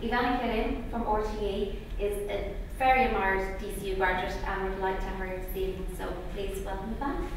Ivana Killen from RTE is a very admired DCU graduate and would like to have her here this evening, so please welcome Ivana.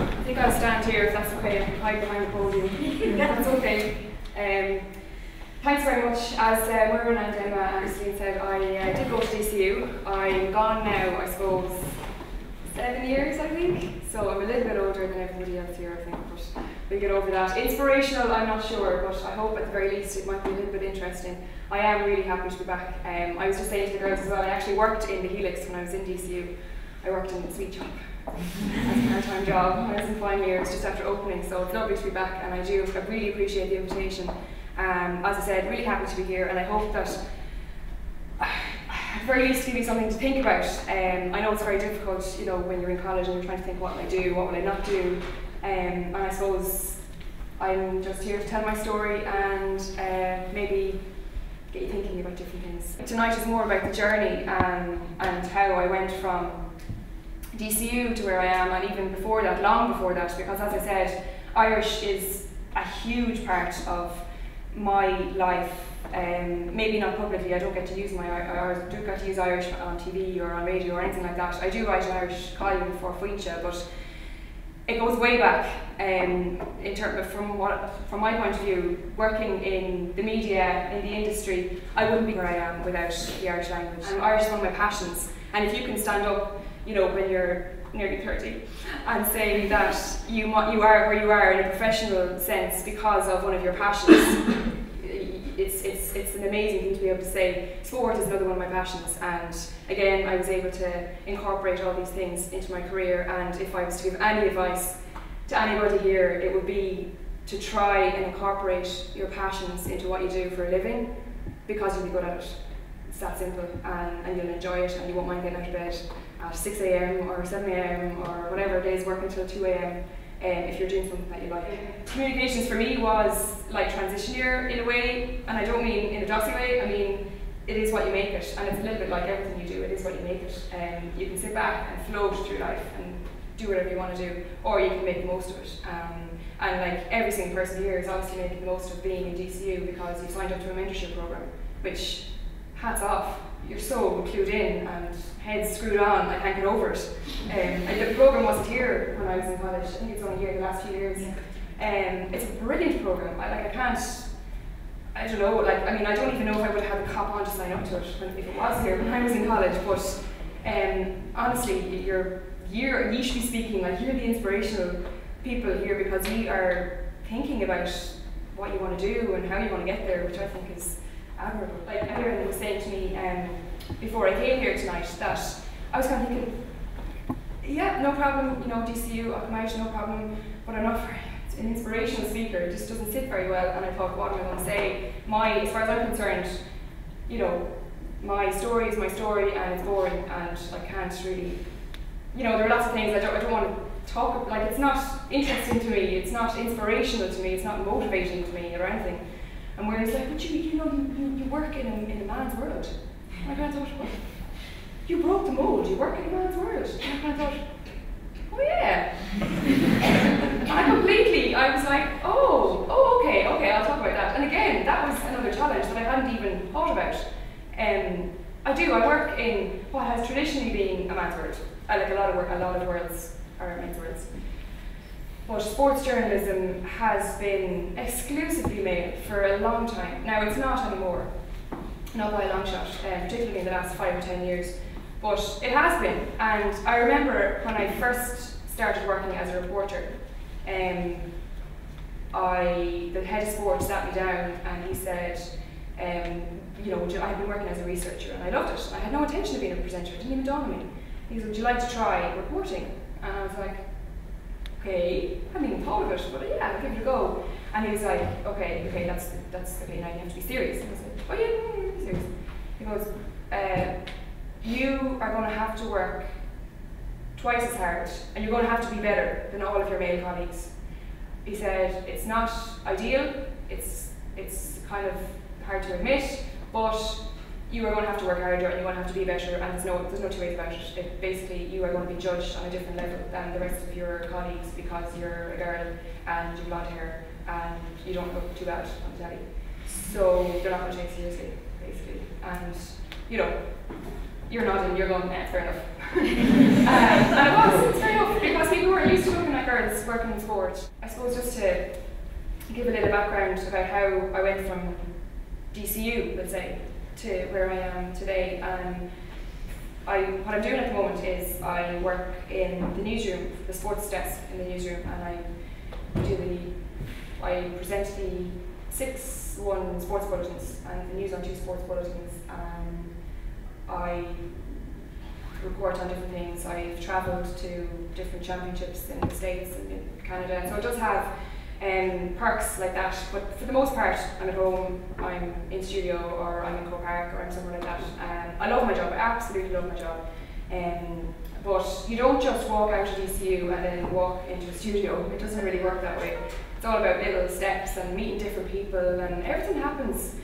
I think I'll stand here if that's okay. I can hide behind the podium. That's okay. Thanks very much. As Muireann and Emma and Christine said, I did go to DCU. I'm gone now, I suppose, 7 years, I think. So I'm a little bit older than everybody else here, I think, but we'll get over that. Inspirational, I'm not sure, but I hope at the very least it might be a little bit interesting. I am really happy to be back. I was just saying to the girls as well, I actually worked in the Helix when I was in DCU. I worked in the sweet shop as a part-time job when I was in final year. It was just after opening, so it's lovely to be back, and I really appreciate the invitation. As I said, really happy to be here, and I hope that at the very least give you something to think about. I know it's very difficult, you know, when you're in college and you're trying to think, what will I do, what will I not do, and I suppose I'm just here to tell my story and maybe get you thinking about different things. Tonight is more about the journey and how I went from DCU to where I am, and even before that, long before that, because as I said, Irish is a huge part of my life. Maybe not publicly, I don't get to use I do get to use Irish on TV or on radio or anything like that. I do write an Irish column for Fuincha, but it goes way back in terms of from my point of view, working in the media, in the industry, I wouldn't be where I am without the Irish language. And Irish is one of my passions, and if you can stand up, you know, when you're nearly 30 and say that you are where you are in a professional sense because of one of your passions, it's an amazing thing to be able to say. Sport is another one of my passions, and again I was able to incorporate all these things into my career, and if I was to give any advice to anybody here, it would be to try and incorporate your passions into what you do for a living, because you'll be good at it. It's that simple, and you'll enjoy it, and you won't mind getting out of bed at 6 AM or 7 AM or whatever days work until 2 AM if you're doing something that you like. Communications for me was like transition year in a way, and I don't mean in a dossy way, I mean it is what you make it, and it's a little bit like everything you do, it is what you make it. You can sit back and float through life and do whatever you want to do, or you can make the most of it. And like every single person here is obviously making the most of being in DCU because you signed up to a mentorship program, which, hats off, you're so clued in and heads screwed on, I can't get over it. And the program wasn't here when I was in college. I think it's only here the last few years. It's a brilliant program. I don't know, like, I mean, I don't even know if I would have had the cop on to sign up to it if it was here when I was in college, but honestly, you should be speaking, like, you're the inspirational people here because you are thinking about what you want to do and how you want to get there, which I think is admirable. Like everyone was saying to me before I came here tonight, that I was kind of thinking, yeah, no problem, you know, DCU, I'll come out, no problem, but I'm not an inspirational speaker, it just doesn't sit very well, and I thought, what am I going to say? As far as I'm concerned, you know, my story is my story, and it's boring, and I can't really, you know, there are lots of things I don't want to talk about, like, it's not interesting to me, it's not inspirational to me, it's not motivating to me or anything. And where he's like, but you know, you work in a man's world. And I kind of thought, well, you broke the mold, you work in a man's world. And I kind of thought, oh yeah. And I was like, okay, I'll talk about that. And again, that was another challenge that I hadn't even thought about. I work in what has traditionally been a man's world. I like a lot of worlds are men's worlds. But sports journalism has been exclusively male for a long time. Now it's not anymore, not by a long shot, particularly in the last 5 or 10 years, but it has been. And I remember when I first started working as a reporter, the head of sports sat me down and he said, you know, I had been working as a researcher and I loved it. I had no intention of being a presenter, it didn't even dawn on me. He said, would you like to try reporting? And I was like, okay, I hadn't even thought of it, but yeah, I'll give it a go. And he was like, okay, that's okay, now you have to be serious. And I was like, oh yeah, be serious. He goes, you are going to have to work twice as hard, and you're going to have to be better than all of your male colleagues. He said, it's not ideal, it's kind of hard to admit, but you are going to have to work harder and you're going to have to be better, and there's no two ways about it. Basically, you are going to be judged on a different level than the rest of your colleagues because you're a girl and you've blonde hair and you don't look too bad on the telly. So they're not going to take you seriously, basically. And you know, you're not and you're going, fair enough. And it's fair enough because people weren't used to looking at girls working in sport. I suppose just to give a little background about how I went from DCU, let's say, to where I am today. What I'm doing at the moment is I work in the newsroom, the sports desk in the newsroom, and I present the 6-1 sports bulletins and the News on 2 sports bulletins. I report on different things. I've travelled to different championships in the States and in Canada, and so it does have perks like that, but for the most part I'm at home, I'm in studio, or I'm in Croke Park, or I'm somewhere like that. I love my job, I absolutely love my job, but you don't just walk out of DCU and then walk into a studio. It doesn't really work that way. It's all about little steps and meeting different people, and everything happens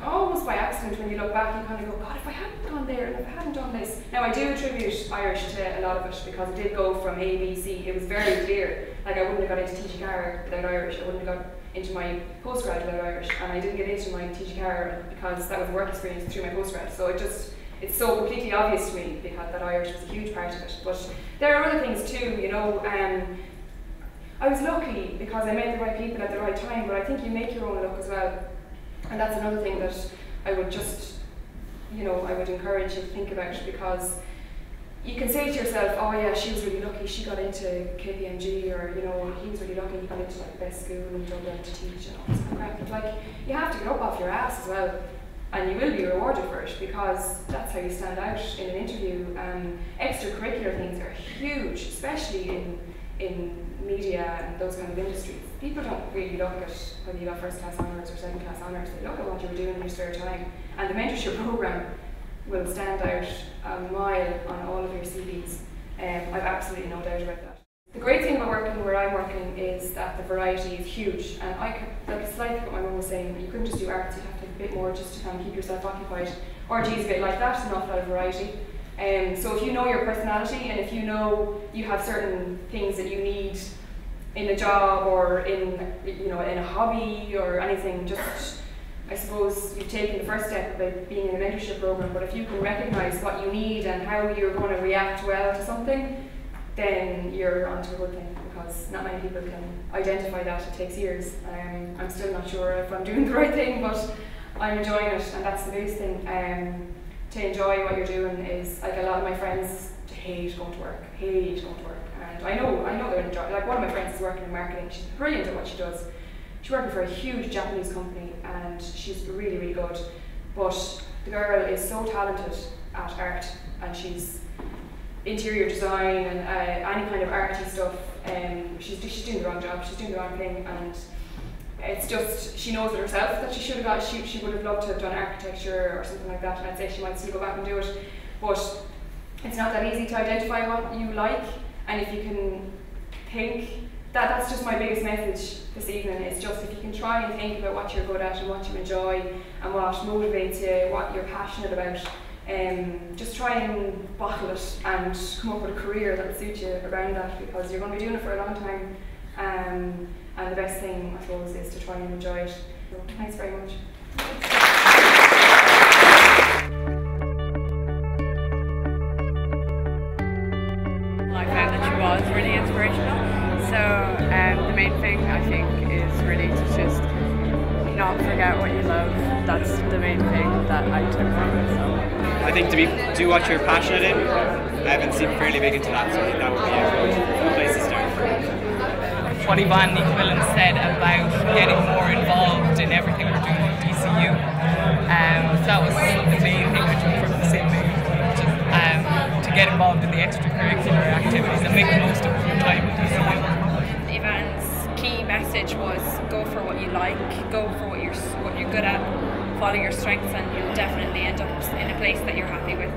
almost by accident. When you look back, you kind of go, God, if I hadn't gone there and if I hadn't done this. Now, I do attribute Irish to a lot of it because it did go from A, B, C. It was very clear. Like, I wouldn't have got into TG without Irish. I wouldn't have got into my postgrad without Irish. And I didn't get into my TG because that was work experience through my postgrad. So it's so completely obvious to me because that Irish was a huge part of it. But there are other things too, you know. I was lucky because I met the right people at the right time, but I think you make your own luck as well. And that's another thing that I would just, you know, I would encourage you to think about, because you can say to yourself, oh yeah, she was really lucky, she got into KPMG, or, you know, he was really lucky, he got into like the best school in Dublin to teach and all this kind of crap. But like, you have to get up off your ass as well, and you will be rewarded for it, because that's how you stand out in an interview. Extracurricular things are huge, especially in media and those kind of industries. People don't really look at whether you got first class honours or second class honours. They look at what you were doing in your spare time. And the mentorship programme will stand out a mile on all of your CVs. I've absolutely no doubt about that. The great thing about working where I'm working is that the variety is huge. And it's like what my mum was saying, you couldn't just do arts, you'd have to do a bit more just to kind of keep yourself occupied. RG's a bit like that, an awful lot of variety. So if you know your personality, and if you know you have certain things that you need in a job or in a hobby or anything, just, I suppose you've taken the first step by being in a mentorship program. But if you can recognise what you need and how you're going to react well to something, then you're onto a good thing, because not many people can identify that. It takes years. I'm still not sure if I'm doing the right thing, but I'm enjoying it, and that's the biggest thing. To enjoy what you're doing is, like, a lot of my friends hate going to work, and I know they're enjoying. Like, one of my friends is working in marketing. She's brilliant at what she does. She's working for a huge Japanese company, and she's really, really good. But the girl is so talented at art, and she's interior design and any kind of arty stuff. She's doing the wrong job. She's doing the wrong thing, and it's just, she knows it herself that she should have got. She would have loved to have done architecture or something like that, and I'd say she might still go back and do it. But it's not that easy to identify what you like, and if you can think, that's just my biggest message this evening, is just if you can try and think about what you're good at and what you enjoy and what motivates you, what you're passionate about, just try and bottle it and come up with a career that will suit you around that, because you're going to be doing it for a long time. And the best thing, I suppose, is to try and enjoy it. So, thanks very much. I found that she was really inspirational. So the main thing, I think, is really to just not forget what you love. That's the main thing that I took from it. So I think to do what you're passionate in. I haven't seemed fairly big into that, so I think that would be a good place to start. What Yvonne Nicolin said about getting more involved in everything we're doing at DCU. That was the main thing I took from the same thing, to get involved in the extracurricular activities and make the most of your time at DCU. Yvonne's key message was go for what you like, go for what you're good at, follow your strengths, and you'll definitely end up in a place that you're happy with.